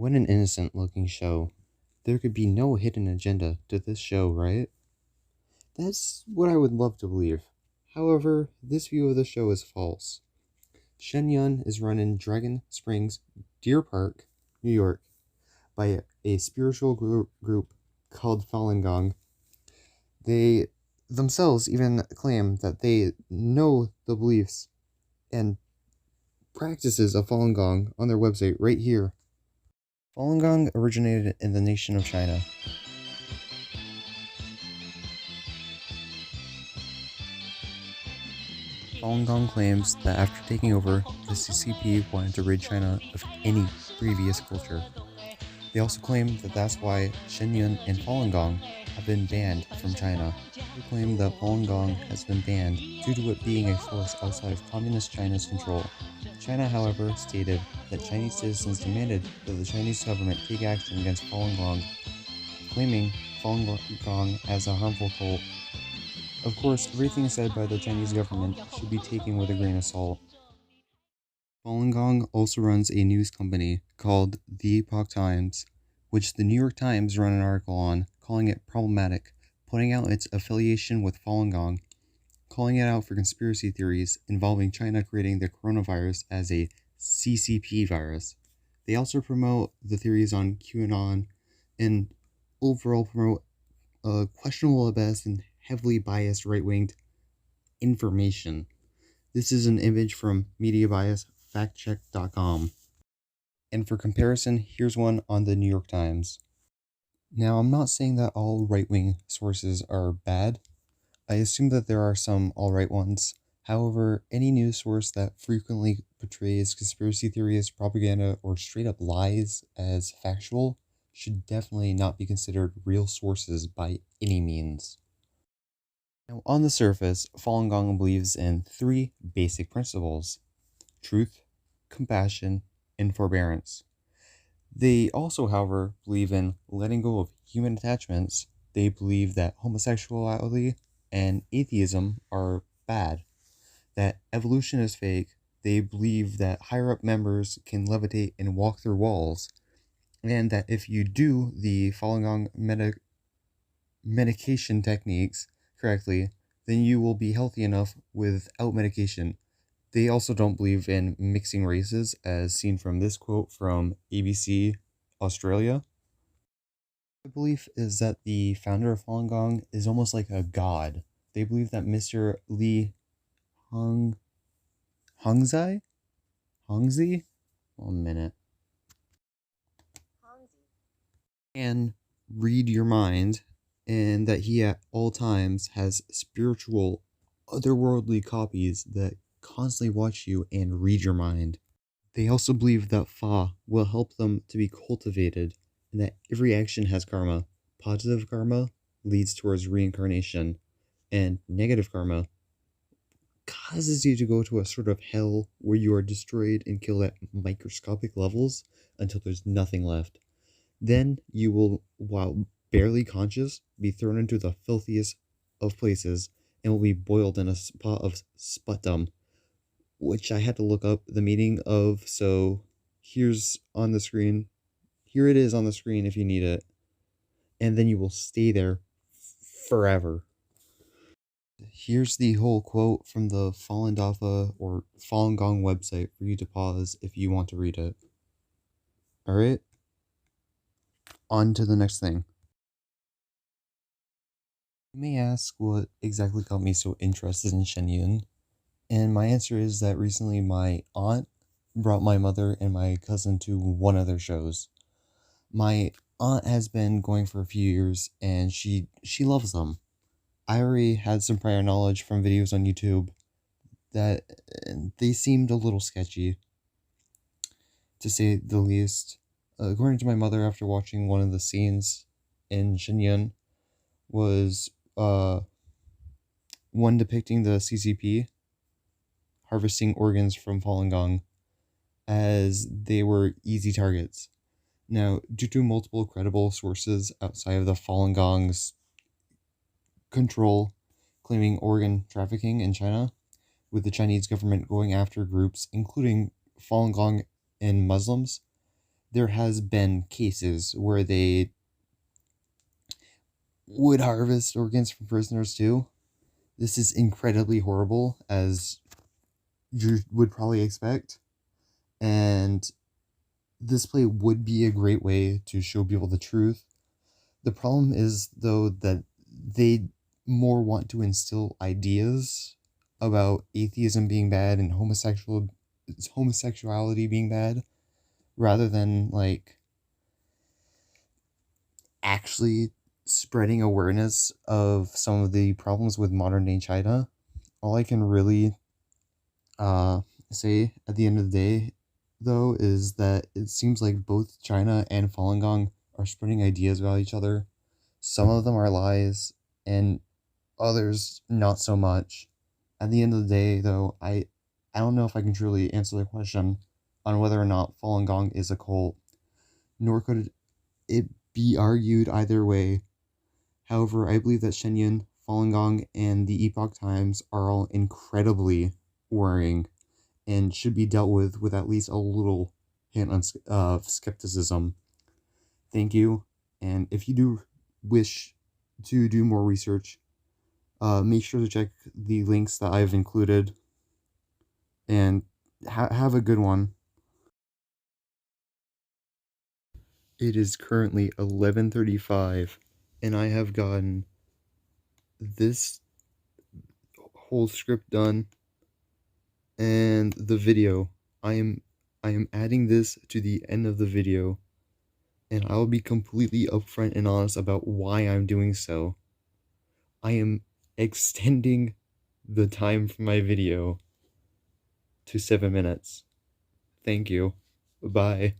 What an innocent looking show. There could be no hidden agenda to this show, right? That's what I would love to believe. However, this view of the show is false. Shen Yun is run in Dragon Springs, Deer Park, New York, by a spiritual group called Falun Gong. They themselves even claim that they know the beliefs and practices of Falun Gong on their website right here. Falun Gong originated in the nation of China. Falun Gong claims that after taking over, the CCP wanted to rid China of any previous culture. They also claim that that's why Shen Yun and Falun Gong have been banned from China. They claim that Falun Gong has been banned due to it being a force outside of Communist China's control. China, however, stated that Chinese citizens demanded that the Chinese government take action against Falun Gong, claiming Falun Gong as a harmful cult. Of course, everything said by the Chinese government should be taken with a grain of salt. Falun Gong also runs a news company called the Epoch Times, which the New York Times ran an article on, calling it problematic, pointing out its affiliation with Falun Gong, calling it out for conspiracy theories involving China creating the coronavirus as a CCP virus. They also promote the theories on QAnon and overall promote questionable at best and heavily biased right-winged information. This is an image from MediaBiasFactCheck.com. And for comparison, here's one on the New York Times. Now, I'm not saying that all right-wing sources are bad. I assume that there are some all-right ones. However, any news source that frequently portrays conspiracy theories, propaganda, or straight-up lies as factual should definitely not be considered real sources by any means. Now, on the surface, Falun Gong believes in three basic principles: truth, compassion, and forbearance. They also, however, believe in letting go of human attachments. They believe that homosexuality and atheism are bad, that evolution is fake. They believe that higher up members can levitate and walk through walls, and that if you do the Falun Gong medication techniques correctly, then you will be healthy enough without medication. They also don't believe in mixing races, as seen from this quote from ABC Australia. The belief is that the founder of Falun Gong is almost like a god. They believe that Mr. Li Hong Hongzai? Hongzi? 1 minute. Can read your mind, and that he at all times has spiritual, otherworldly copies that constantly watch you and read your mind. They also believe that Fa will help them to be cultivated, and that every action has karma. Positive karma leads towards reincarnation, and negative karma causes you to go to a sort of hell where you are destroyed and killed at microscopic levels until there's nothing left. Then you will, while barely conscious, be thrown into the filthiest of places and will be boiled in a pot of sputum, which I had to look up the meaning of, so here's on the screen. Here it is on the screen if you need it. And then you will stay there forever. Here's the whole quote from the Falun Dafa or Falun Gong website for you to pause if you want to read it. Alright? On to the next thing. You may ask what exactly got me so interested in Shen Yun, and my answer is that recently my aunt brought my mother and my cousin to one of their shows. My aunt has been going for a few years, and she loves them. I already had some prior knowledge from videos on YouTube that they seemed a little sketchy, to say the least. According to my mother, after watching one of the scenes in Shen Yun, was one depicting the CCP harvesting organs from Falun Gong as they were easy targets. Now, due to multiple credible sources outside of the Falun Gong's control claiming organ trafficking in China, with the Chinese government going after groups including Falun Gong and Muslims, there has been cases where they would harvest organs from prisoners too. This is incredibly horrible, as you would probably expect, and this play would be a great way to show people the truth. The problem is, though, that they more want to instill ideas about atheism being bad and homosexuality being bad, rather than like actually spreading awareness of some of the problems with modern day China. All I can really uh, say at the end of the day, though, is that it seems like both China and Falun Gong are spreading ideas about each other. Some of them are lies, and others not so much. At the end of the day, though, I don't know if I can truly answer the question on whether or not Falun Gong is a cult, nor could it be argued either way. However, I believe that Shen Yun, Falun Gong, and the Epoch Times are all incredibly worrying and should be dealt with at least a little hint of skepticism. Thank you, and if you do wish to do more research, make sure to check the links that I've included, and have a good one. It is currently 11:35, and I have gotten this whole script done and the video. I am I am adding this to the end of the video, and I'll be completely upfront and honest about why I'm doing so. I am extending the time for my video to 7 minutes. Thank you. Bye.